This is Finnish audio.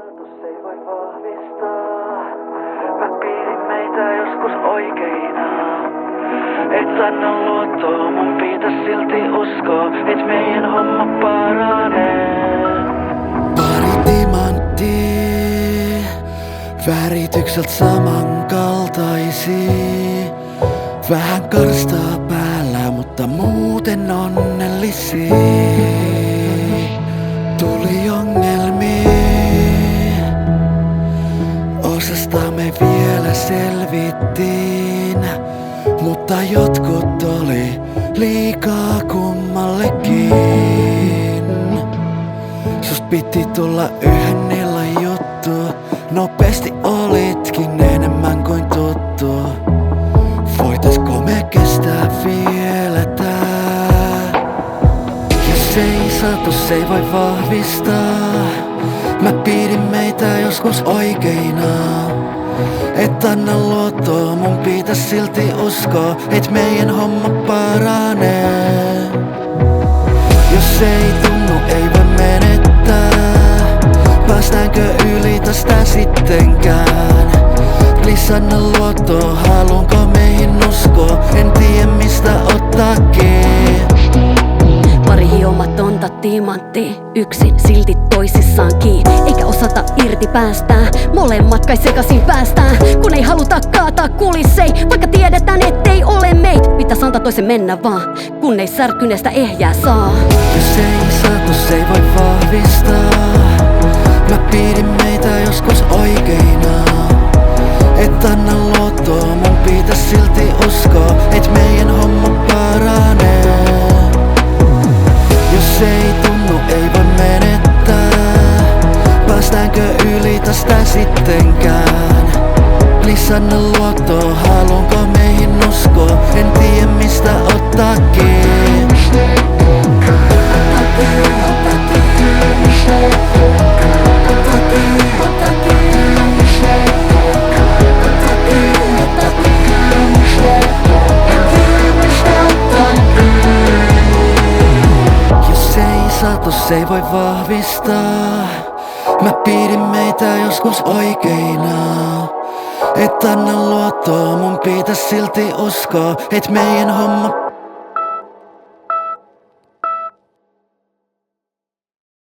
saatu, se ei voi vahvistaa. Mä pidin meitä joskus oikeina. Et anna luottoa, mun pitäis silti uskoa, et meidän homma paranee. Pari timanttia, väritykselt samankaltaisia. Vähän karstaa päällä, mutta muuten onnellisia. Tuli ongelmia, osasta me vielä selvittiin, mutta jotkut oli liikaa kummallekin. Sust piti tulla yhden illan juttu, nopeasti olitkin enemmän kuin tuttu. Voitaisko me kestää vielä tää? Jos ei saatu, se ei voi vahvistaa. Mä pidin meitä joskus oikeina. Et anna luottoa, mun pitäis silti uskoa, et meidän homma paranee. Jos ei tunnu, ei voi menettää. Päästäänkö yli tästä sittenkään? Please anna luottoa, haluunko meihin uskoa? En tiedä mistä ottaakin. Pari hiomatonta timanttia, yksin silti toisissaan kiinni. Eikä osata irti päästää, molemmat kai sekasin päästään. Kun ei haluta kaataa kulissei, vaikka tiedetään ettei ole meit. Pitäis antaa toisen mennä vaan, kun ei särkyneestä ehjää saa. Jos ei saatu, se ei voi vahvistaa. Mä pidin meitä joskus oikeina. Et anna luottoa, mun pitäis silti uskoa, et meidän homma paranee. Jos ei tunnu, ei voi menettää. Päästäänkö yli tästä sittenkään? Please anna luottoa, haluunko meihin uskoa? En tiedä mistä ottaakin. Se ei voi vahvistaa. Mä pidin meitä joskus oikeina. Et anna luottoa, mun pitäis silti uskoa, et meidän homma